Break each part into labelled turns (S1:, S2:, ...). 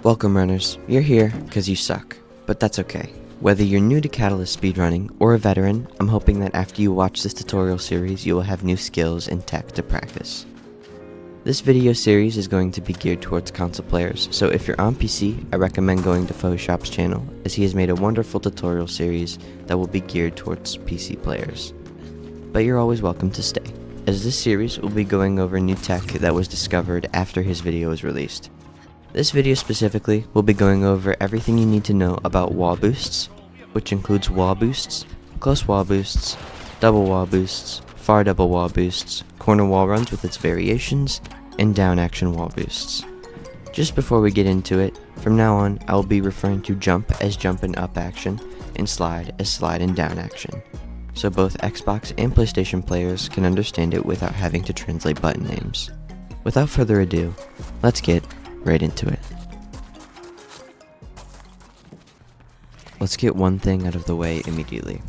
S1: Welcome runners, you're here because you suck, but that's okay. Whether you're new to Catalyst speedrunning or a veteran, I'm hoping that after you watch this tutorial series you will have new skills and tech to practice. This video series is going to be geared towards console players, so if you're on PC, I recommend going to Photoshop's channel, as he has made a wonderful tutorial series that will be geared towards PC players. But you're always welcome to stay, as this series will be going over new tech that was discovered after his video was released. This video specifically will be going over everything you need to know about wall boosts, which includes wall boosts, close wall boosts, double wall boosts, far double wall boosts, corner wall runs with its variations, and down action wall boosts. Just before we get into it, from now on I will be referring to jump as jump and up action, and slide as slide and down action, so both Xbox and PlayStation players can understand it without having to translate button names. Without further ado, let's get right into it. Let's get one thing out of the way immediately.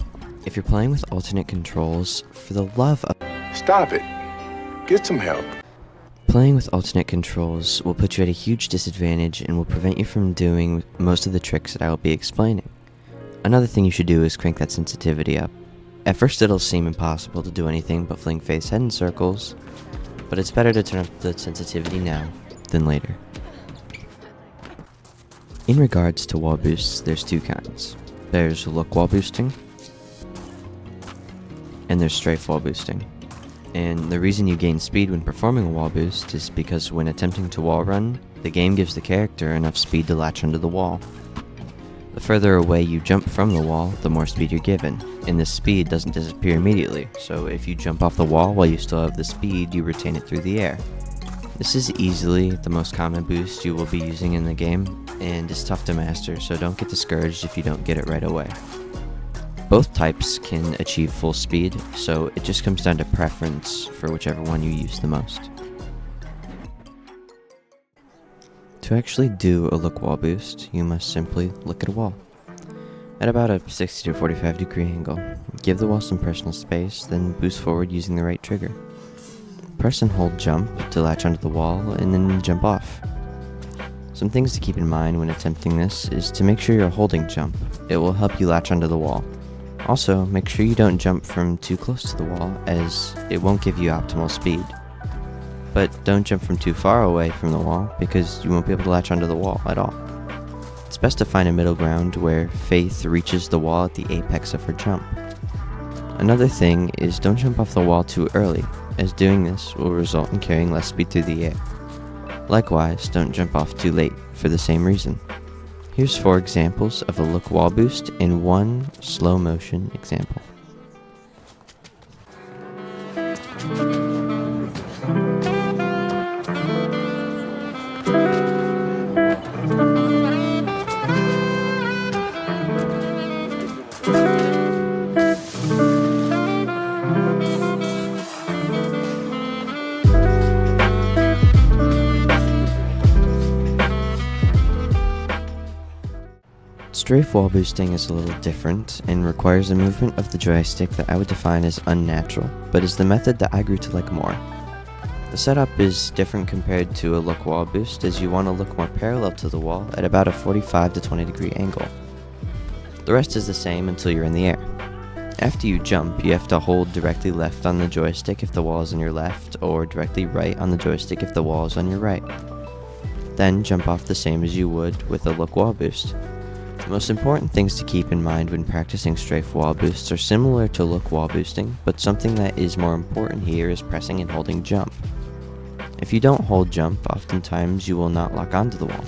S1: If you're playing with alternate controls, for the love of...
S2: Stop it. Get some help.
S1: Playing with alternate controls will put you at a huge disadvantage and will prevent you from doing most of the tricks that I will be explaining. Another thing you should do is crank that sensitivity up. At first it'll seem impossible to do anything but fling face head in circles, but it's better to turn up the sensitivity now than later. In regards to wall boosts, there's two kinds. There's look wall boosting, and there's strafe wall boosting. And the reason you gain speed when performing a wall boost is because when attempting to wall run, the game gives the character enough speed to latch onto the wall. The further away you jump from the wall, the more speed you're given, and this speed doesn't disappear immediately, so if you jump off the wall while you still have the speed, you retain it through the air. This is easily the most common boost you will be using in the game, and is tough to master, so don't get discouraged if you don't get it right away. Both types can achieve full speed, so it just comes down to preference for whichever one you use the most. To actually do a look wall boost, you must simply look at a wall at about a 60 to 45 degree angle. Give the wall some personal space, then boost forward using the right trigger. Press and hold jump to latch onto the wall, and then jump off. Some things to keep in mind when attempting this is to make sure you're holding jump. It will help you latch onto the wall. Also, make sure you don't jump from too close to the wall, as it won't give you optimal speed. But don't jump from too far away from the wall, because you won't be able to latch onto the wall at all. It's best to find a middle ground where Faith reaches the wall at the apex of her jump. Another thing is don't jump off the wall too early, as doing this will result in carrying less speed through the air. Likewise, don't jump off too late for the same reason. Here's 4 examples of a look wall boost and 1 slow motion example. Strafe wall boosting is a little different and requires a movement of the joystick that I would define as unnatural, but is the method that I grew to like more. The setup is different compared to a look wall boost, as you want to look more parallel to the wall at about a 45 to 20 degree angle. The rest is the same until you're in the air. After you jump, you have to hold directly left on the joystick if the wall is on your left, or directly right on the joystick if the wall is on your right. Then jump off the same as you would with a look wall boost. The most important things to keep in mind when practicing strafe wall boosts are similar to look wall boosting, but something that is more important here is pressing and holding jump. If you don't hold jump, oftentimes you will not lock onto the wall.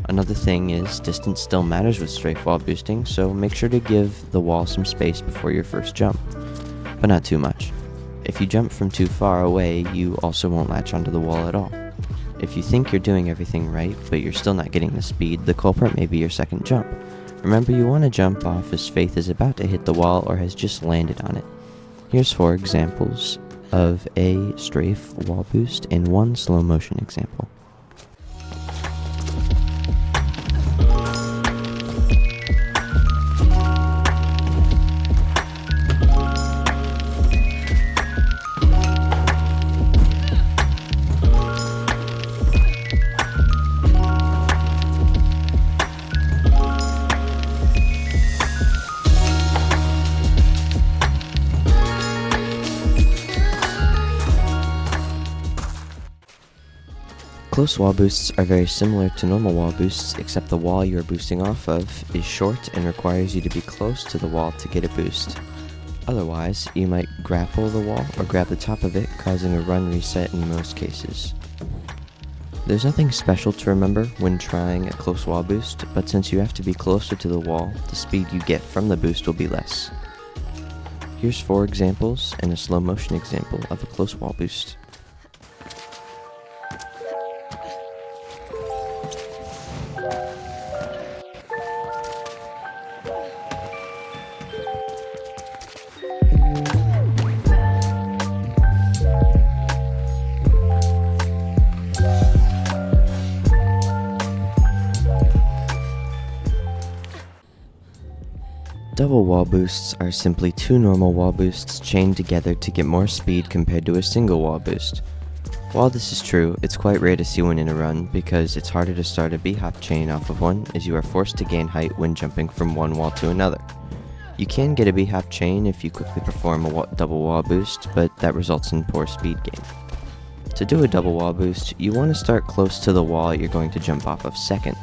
S1: Another thing is distance still matters with strafe wall boosting, so make sure to give the wall some space before your first jump, but not too much. If you jump from too far away, you also won't latch onto the wall at all. If you think you're doing everything right, but you're still not getting the speed, the culprit may be your second jump. Remember, you want to jump off as Faith is about to hit the wall or has just landed on it. Here's 4 examples of a strafe wall boost and 1 slow motion example. Close wall boosts are very similar to normal wall boosts, except the wall you are boosting off of is short and requires you to be close to the wall to get a boost. Otherwise, you might grapple the wall or grab the top of it, causing a run reset in most cases. There's nothing special to remember when trying a close wall boost, but since you have to be closer to the wall, the speed you get from the boost will be less. Here's 4 examples and a slow motion example of a close wall boost. Double wall boosts are simply 2 normal wall boosts chained together to get more speed compared to a single wall boost. While this is true, it's quite rare to see one in a run because it's harder to start a B-hop chain off of one, as you are forced to gain height when jumping from one wall to another. You can get a B-hop chain if you quickly perform a double wall boost, but that results in poor speed gain. To do a double wall boost, you want to start close to the wall you're going to jump off of second.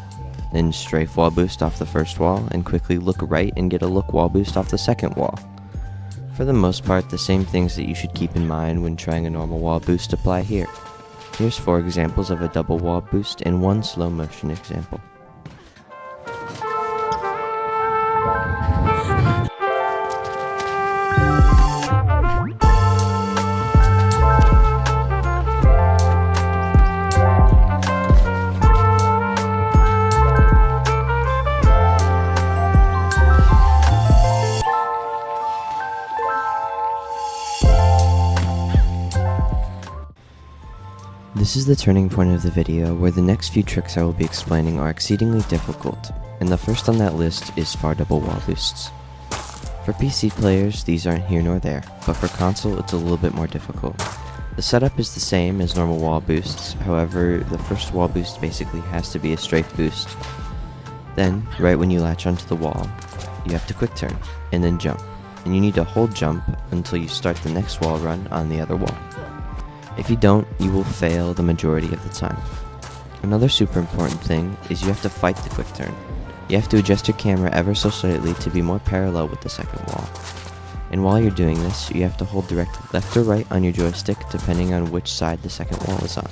S1: Then strafe wall boost off the first wall, and quickly look right and get a look wall boost off the second wall. For the most part, the same things that you should keep in mind when trying a normal wall boost apply here. Here's 4 examples of a double wall boost and 1 slow motion example. This is the turning point of the video where the next few tricks I will be explaining are exceedingly difficult, and the first on that list is far double wall boosts. For PC players, these aren't here nor there, but for console it's a little bit more difficult. The setup is the same as normal wall boosts, however, the first wall boost basically has to be a strafe boost. Then, right when you latch onto the wall, you have to quick turn, and then jump, and you need to hold jump until you start the next wall run on the other wall. If you don't, you will fail the majority of the time. Another super important thing is you have to fight the quick turn. You have to adjust your camera ever so slightly to be more parallel with the second wall. And while you're doing this, you have to hold direct left or right on your joystick depending on which side the second wall is on.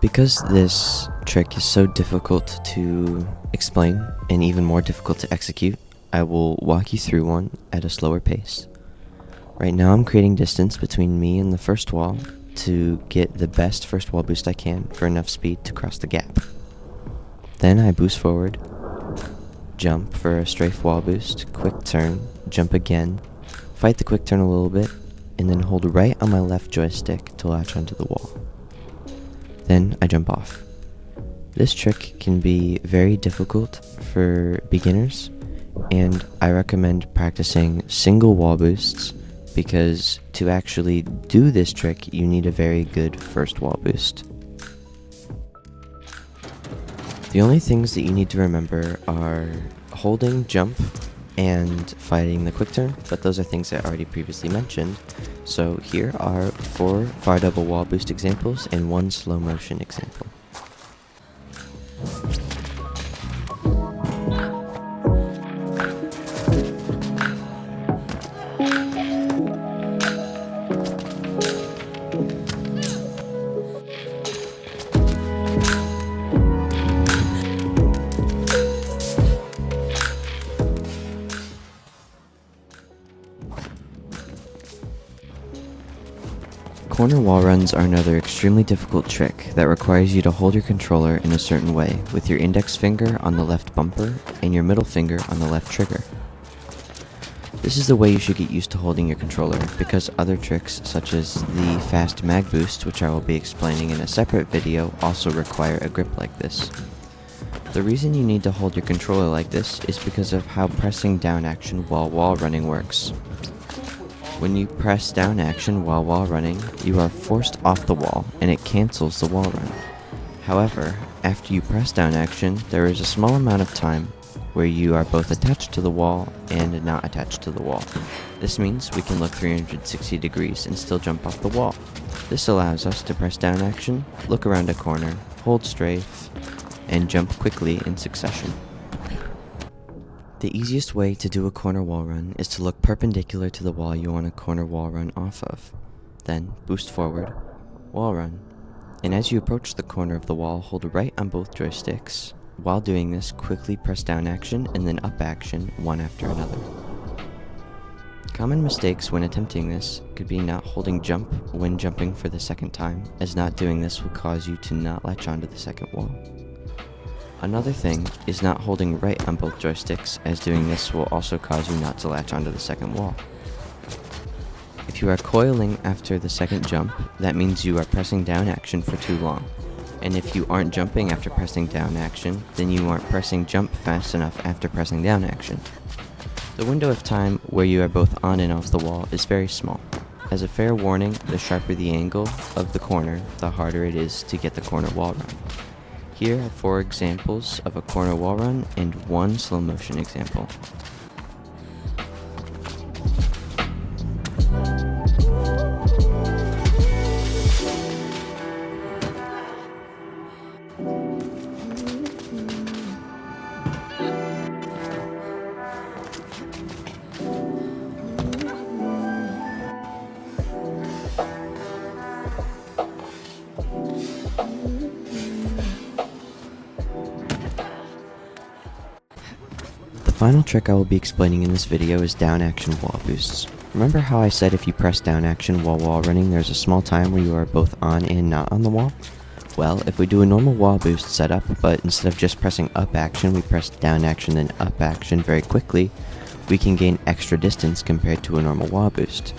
S1: Because this trick is so difficult to explain and even more difficult to execute, I will walk you through one at a slower pace. Right now I'm creating distance between me and the first wall to get the best first wall boost I can for enough speed to cross the gap. Then I boost forward, jump for a strafe wall boost, quick turn, jump again, fight the quick turn a little bit, and then hold right on my left joystick to latch onto the wall. Then I jump off. This trick can be very difficult for beginners, and I recommend practicing single wall boosts because to actually do this trick, you need a very good first wall boost. The only things that you need to remember are holding jump and fighting the quick turn, but those are things I already previously mentioned. So here are 4 far double wall boost examples and 1 slow motion example. Corner wall runs are another extremely difficult trick that requires you to hold your controller in a certain way, with your index finger on the left bumper and your middle finger on the left trigger. This is the way you should get used to holding your controller, because other tricks such as the fast mag boost, which I will be explaining in a separate video, also require a grip like this. The reason you need to hold your controller like this is because of how pressing down action while wall running works. When you press down action while wall running, you are forced off the wall and it cancels the wall run. However, after you press down action, there is a small amount of time where you are both attached to the wall and not attached to the wall. This means we can look 360 degrees and still jump off the wall. This allows us to press down action, look around a corner, hold strafe, and jump quickly in succession. The easiest way to do a corner wall run is to look perpendicular to the wall you want a corner wall run off of. Then, boost forward, wall run, and as you approach the corner of the wall, hold right on both joysticks. While doing this, quickly press down action and then up action, one after another. Common mistakes when attempting this could be not holding jump when jumping for the second time, as not doing this will cause you to not latch onto the second wall. Another thing is not holding right on both joysticks, as doing this will also cause you not to latch onto the second wall. If you are coiling after the second jump, that means you are pressing down action for too long. And if you aren't jumping after pressing down action, then you aren't pressing jump fast enough after pressing down action. The window of time where you are both on and off the wall is very small. As a fair warning, the sharper the angle of the corner, the harder it is to get the corner wall run. Here are 4 examples of a corner wall run and 1 slow motion example. The final trick I will be explaining in this video is down action wall boosts. Remember how I said if you press down action while wall running, there's a small time where you are both on and not on the wall? Well, if we do a normal wall boost setup, but instead of just pressing up action, we press down action then up action very quickly, we can gain extra distance compared to a normal wall boost.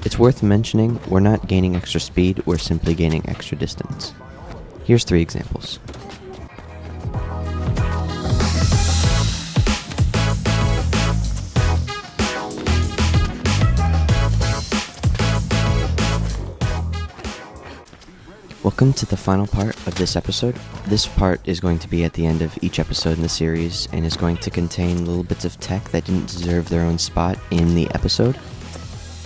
S1: It's worth mentioning, we're not gaining extra speed, we're simply gaining extra distance. Here's 3 examples. Welcome to the final part of this episode. This part is going to be at the end of each episode in the series and is going to contain little bits of tech that didn't deserve their own spot in the episode.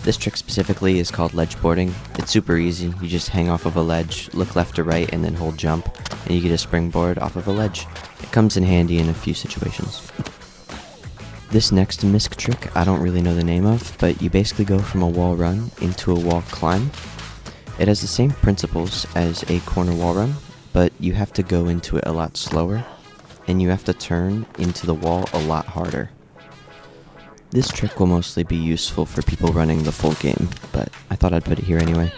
S1: This trick specifically is called ledge boarding. It's super easy. You just hang off of a ledge, look left to right, and then hold jump, and you get a springboard off of a ledge. It comes in handy in a few situations. This next misc trick I don't really know the name of, but you basically go from a wall run into a wall climb. It has the same principles as a corner wall run, but you have to go into it a lot slower, and you have to turn into the wall a lot harder. This trick will mostly be useful for people running the full game, but I thought I'd put it here anyway.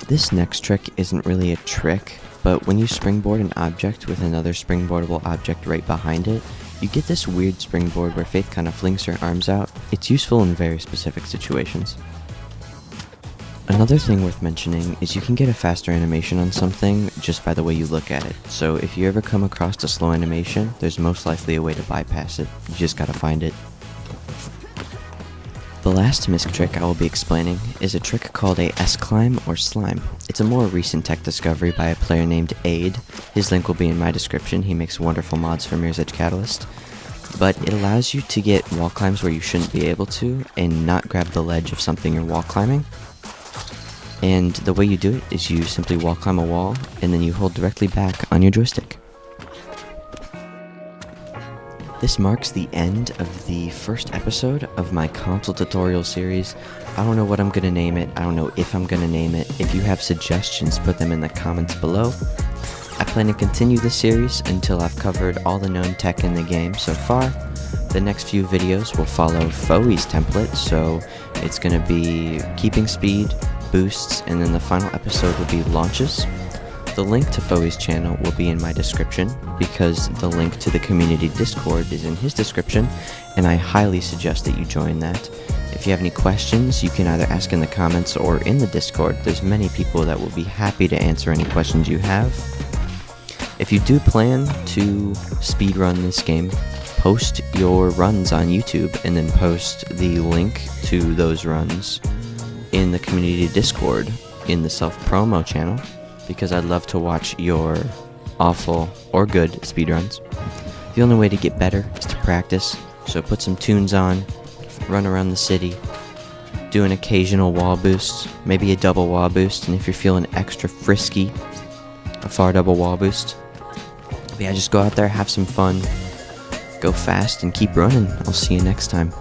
S1: This next trick isn't really a trick, but when you springboard an object with another springboardable object right behind it, you get this weird springboard where Faith kind of flings her arms out. It's useful in very specific situations. Another thing worth mentioning is you can get a faster animation on something just by the way you look at it. So if you ever come across a slow animation, there's most likely a way to bypass it. You just gotta find it. The last misc trick I will be explaining is a trick called a S-climb or slime. It's a more recent tech discovery by a player named Aid. His link will be in my description. He makes wonderful mods for Mirror's Edge Catalyst. But it allows you to get wall climbs where you shouldn't be able to and not grab the ledge of something you're wall climbing. And the way you do it is you simply wall climb a wall, and then you hold directly back on your joystick. This marks the end of the first episode of my console tutorial series. I don't know what I'm going to name it. I don't know if I'm going to name it. If you have suggestions, put them in the comments below. I plan to continue this series until I've covered all the known tech in the game so far. The next few videos will follow Foey's template, so it's going to be keeping speed, boosts, and then the final episode will be launches. The link to Foey's channel will be in my description because the link to the community Discord is in his description, and I highly suggest that you join that. If you have any questions, you can either ask in the comments or in the Discord. There's many people that will be happy to answer any questions you have. If you do plan to speedrun this game, post your runs on YouTube and then post the link to those runs in the community Discord in the self-promo channel, because I'd love to watch your awful or good speedruns. The only way to get better is to practice, so put some tunes on, run around the city, do an occasional wall boost, maybe a double wall boost, and if you're feeling extra frisky, a far double wall boost. But yeah, just go out there, have some fun, go fast, and keep running. I'll see you next time.